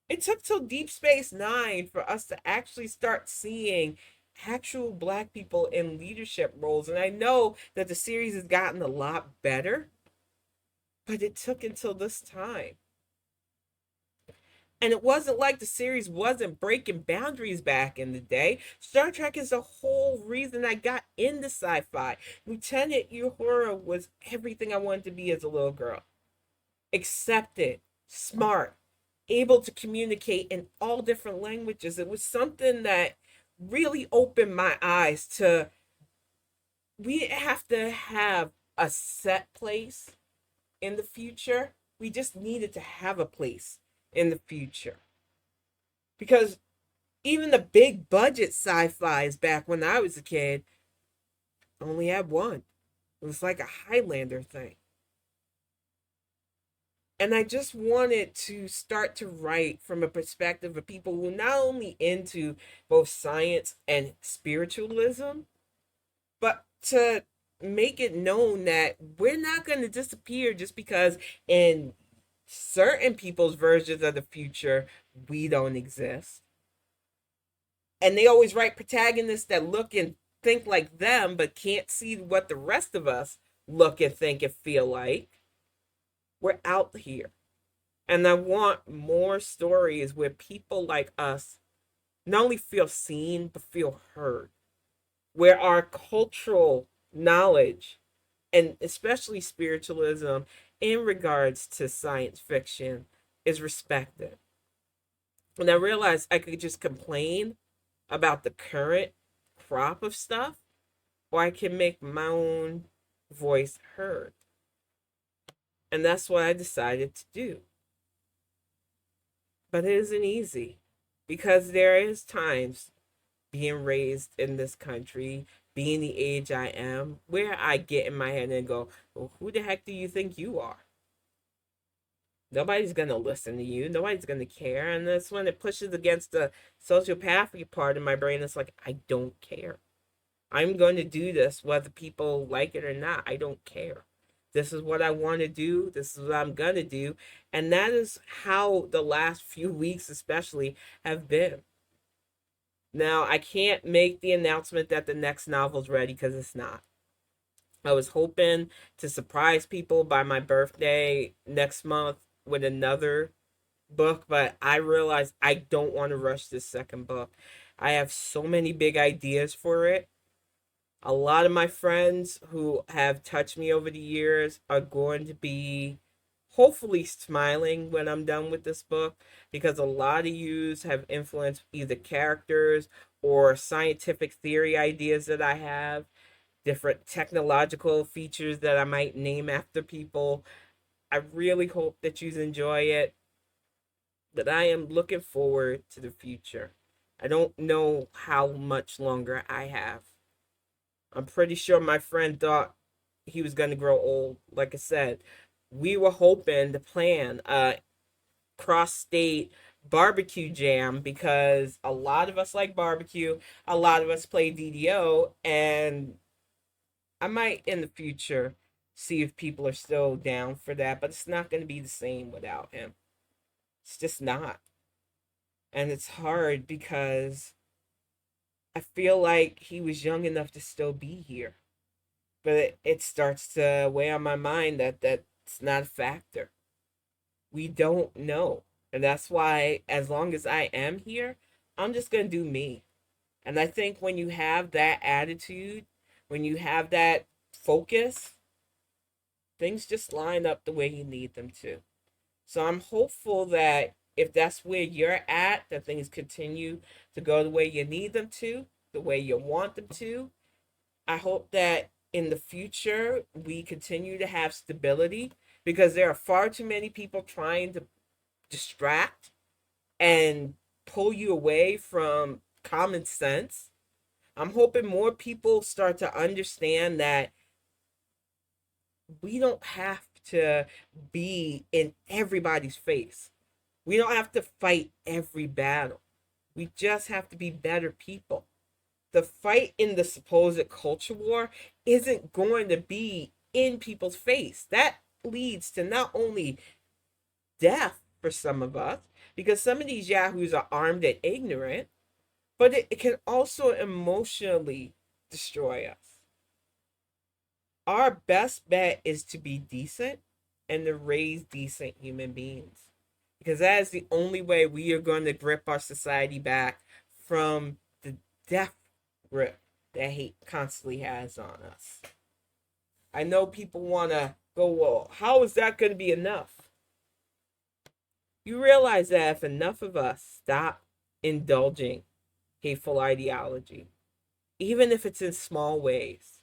It took till Deep Space Nine for us to actually start seeing actual black people in leadership roles. And I know that the series has gotten a lot better, but it took until this time. And it wasn't like the series wasn't breaking boundaries back in the day. Star Trek is the whole reason I got into sci-fi. Lieutenant Uhura was everything I wanted to be as a little girl. Accepted, smart, able to communicate in all different languages. It was something that really opened my eyes to we have to have a set place in the future. We just needed to have a place in the future. Because even the big budget sci-fis back when I was a kid only had one. It was like a Highlander thing. And I just wanted to start to write from a perspective of people who are not only into both science and spiritualism, but to make it known that we're not going to disappear just because in certain people's versions of the future we don't exist. And they always write protagonists that look and think like them but can't see what the rest of us look and think and feel like. We're out here. And I want more stories where people like us not only feel seen but feel heard, where our cultural knowledge and especially spiritualism in regards to science fiction is respected. And I realized I could just complain about the current crop of stuff, or I can make my own voice heard. And that's what I decided to do. But it isn't easy because there is times being raised in this country, being the age I am, where I get in my head and go, well, who the heck do you think you are? Nobody's going to listen to you. Nobody's going to care. And that's when it pushes against the sociopathic part of my brain. It's like, I don't care. I'm going to do this whether people like it or not. I don't care. This is what I want to do. This is what I'm going to do. And that is how the last few weeks, especially, have been. Now, I can't make the announcement that the next novel's ready because it's not. I was hoping to surprise people by my birthday next month with another book, but I realized I don't want to rush this second book. I have so many big ideas for it. A lot of my friends who have touched me over the years are going to be hopefully smiling when I'm done with this book because a lot of yous have influenced either characters or scientific theory ideas that I have, different technological features that I might name after people. I really hope that you enjoy it, but I am looking forward to the future. I don't know how much longer I have. I'm pretty sure my friend thought he was going to grow old. Like I said, we were hoping to plan a cross state barbecue jam because a lot of us like barbecue, a lot of us play DDO, and I might in the future see if people are still down for that, but it's not going to be the same without him. It's just not. And it's hard because I feel like he was young enough to still be here. But it starts to weigh on my mind that that's not a factor. We don't know. And that's why, as long as I am here, I'm just going to do me. And I think when you have that attitude, when you have that focus, things just line up the way you need them to. So I'm hopeful that if that's where you're at, that things continue to go the way you need them to, the way you want them to. I hope that in the future we continue to have stability because there are far too many people trying to distract and pull you away from common sense. I'm hoping more people start to understand that we don't have to be in everybody's face. We don't have to fight every battle. We just have to be better people. The fight in the supposed culture war isn't going to be in people's face. That leads to not only death for some of us, because some of these yahoos are armed and ignorant, but it can also emotionally destroy us. Our best bet is to be decent and to raise decent human beings. because that is the only way we are going to grip our society back from the death grip that hate constantly has on us. I know people want to go, well, how is that going to be enough? You realize that if enough of us stop indulging hateful ideology, even if it's in small ways,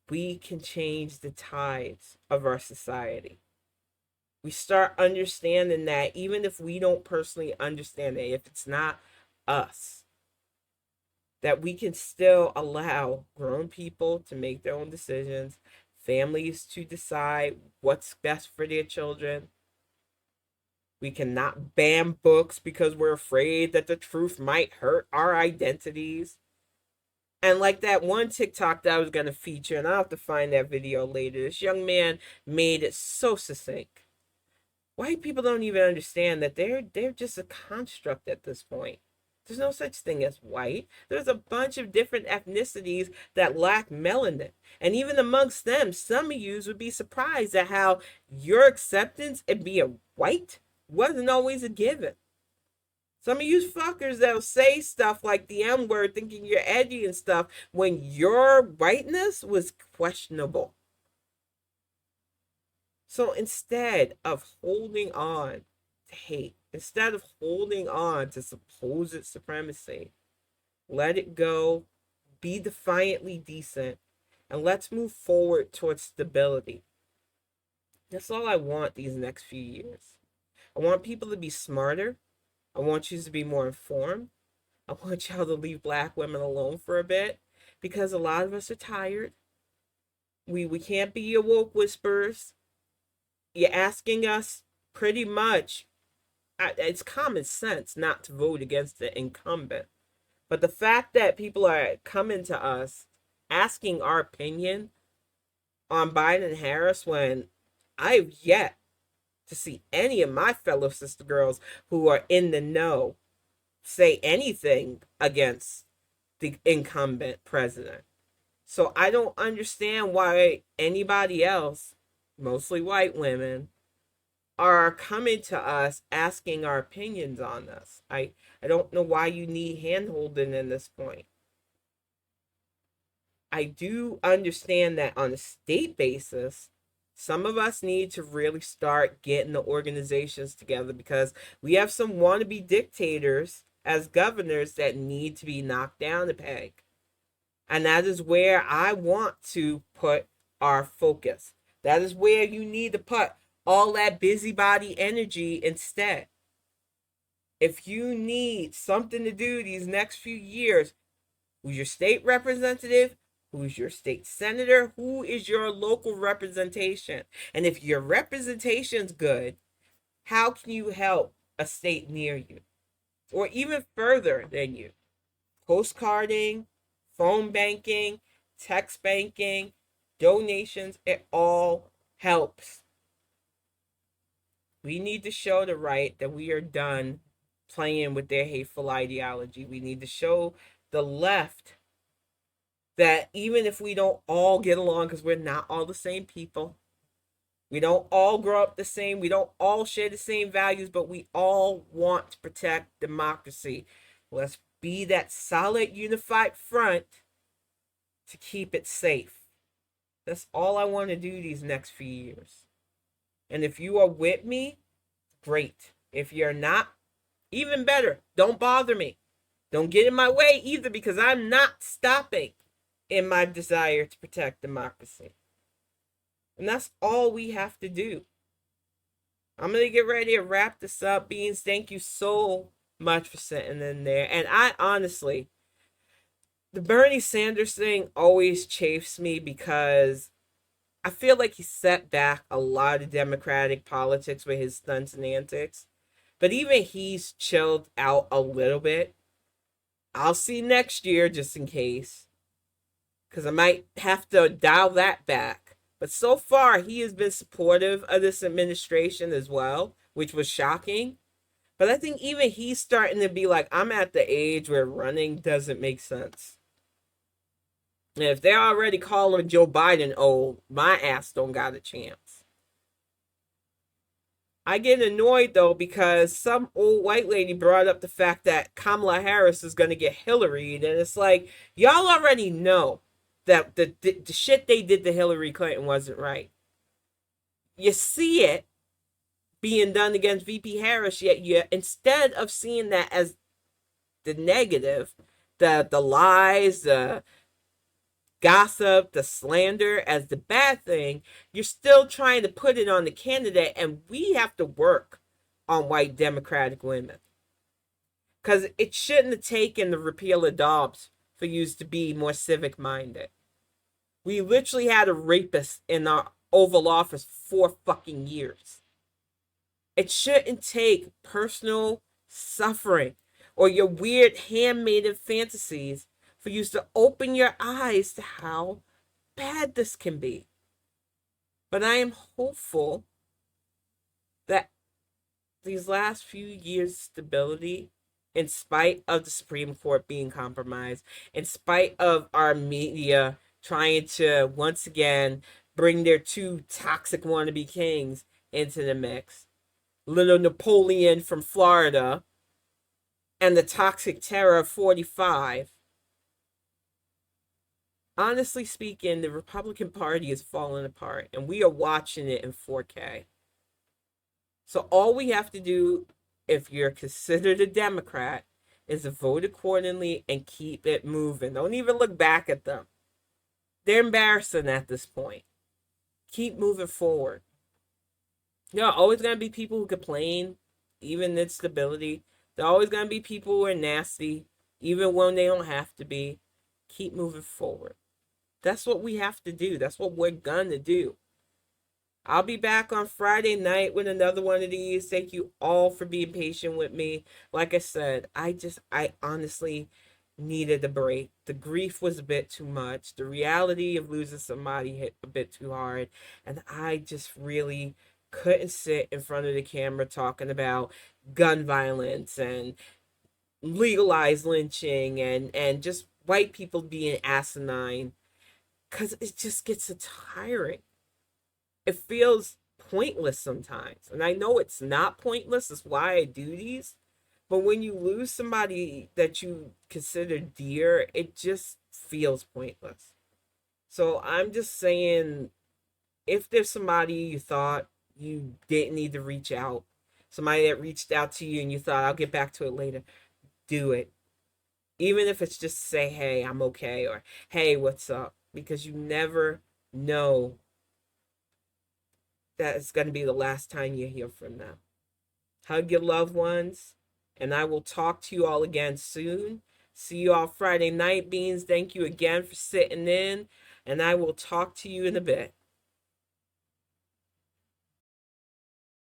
we can change the tides of our society. We start understanding that even if we don't personally understand it, if it's not us, that we can still allow grown people to make their own decisions, families to decide what's best for their children. We cannot ban books because we're afraid that the truth might hurt our identities. And like that one TikTok that I was going to feature, and I'll have to find that video later, this young man made it so succinct. White people don't even understand that they're just a construct at this point. There's no such thing as white. There's a bunch of different ethnicities that lack melanin. And even amongst them, some of you would be surprised at how your acceptance in being white wasn't always a given. Some of you fuckers that'll say stuff like the M word thinking you're edgy and stuff when your whiteness was questionable. So instead of holding on to hate, instead of holding on to supposed supremacy, let it go, be defiantly decent, and let's move forward towards stability. That's all I want these next few years. I want people to be smarter. I want you to be more informed. I want y'all to leave Black women alone for a bit because a lot of us are tired. We can't be your woke whisperers. You're asking us pretty much, it's common sense not to vote against the incumbent. But the fact that people are coming to us asking our opinion on Biden and Harris when I've yet to see any of my fellow sister girls who are in the know say anything against the incumbent president. So I don't understand why anybody else, mostly white women, are coming to us asking our opinions on this. I don't know why you need handholding in this point. I do understand that on a state basis, some of us need to really start getting the organizations together because we have some wannabe dictators as governors that need to be knocked down a peg. And that is where I want to put our focus. That is where you need to put all that busybody energy instead. If you need something to do these next few years, who's your state representative? Who's your state senator? Who is your local representation? And if your representation's good, how can you help a state near you? Or even further than you? Postcarding, phone banking, text banking, donations, it all helps. We need to show the right that we are done playing with their hateful ideology. We need to show the left that even if we don't all get along, because we're not all the same people, we don't all grow up the same, we don't all share the same values, but we all want to protect democracy. Let's be that solid, unified front to keep it safe. That's all I want to do these next few years. And if you are with me, great. If you're not, even better. Don't bother me. Don't get in my way either, because I'm not stopping in my desire to protect democracy. And that's all we have to do. I'm going to get ready to wrap this up. Beans, thank you so much for sitting in there. And I honestly, the Bernie Sanders thing always chafes me because I feel like he set back a lot of Democratic politics with his stunts and antics. But even he's chilled out a little bit. I'll see next year just in case, because I might have to dial that back. But so far, he has been supportive of this administration as well, which was shocking. But I think even he's starting to be like, I'm at the age where running doesn't make sense. And if they're already calling Joe Biden old, my ass don't got a chance. I get annoyed though because some old white lady brought up the fact that Kamala Harris is going to get Hillary, and it's like y'all already know that the shit they did to Hillary Clinton wasn't right. You see it being done against VP Harris, yet you, instead of seeing that as the negative, the lies, the gossip, the slander as the bad thing, you're still trying to put it on the candidate, and we have to work on white Democratic women. Because it shouldn't have taken the repeal of Dobbs for you to be more civic minded. We literally had a rapist in our Oval Office for 4 fucking years. It shouldn't take personal suffering or your weird handmaiden fantasies for you to open your eyes to how bad this can be. But I am hopeful that these last few years' stability, in spite of the Supreme Court being compromised, in spite of our media trying to once again bring their two toxic wannabe kings into the mix, little Napoleon from Florida and the toxic terror of 45. Honestly speaking, the Republican Party is falling apart, and we are watching it in 4K. So all we have to do, if you're considered a Democrat, is to vote accordingly and keep it moving. Don't even look back at them. They're embarrassing at this point. Keep moving forward. There are always going to be people who complain, even in stability. There are always going to be people who are nasty, even when they don't have to be. Keep moving forward. That's what we have to do. That's what we're going to do. I'll be back on Friday night with another one of these. Thank you all for being patient with me. Like I said, I honestly needed a break. The grief was a bit too much. The reality of losing somebody hit a bit too hard. And I just really couldn't sit in front of the camera talking about gun violence and legalized lynching and just white people being asinine, because it just gets so tiring. It feels pointless sometimes. And I know it's not pointless. That's why I do these. But when you lose somebody that you consider dear, it just feels pointless. So I'm just saying, if there's somebody you thought you didn't need to reach out, somebody that reached out to you and you thought, I'll get back to it later, do it. Even if it's just to say, hey, I'm okay, or hey, what's up? Because you never know that it's going to be the last time you hear from them. Hug your loved ones, and I will talk to you all again soon. See you all Friday night, Beans. Thank you again for sitting in, and I will talk to you in a bit.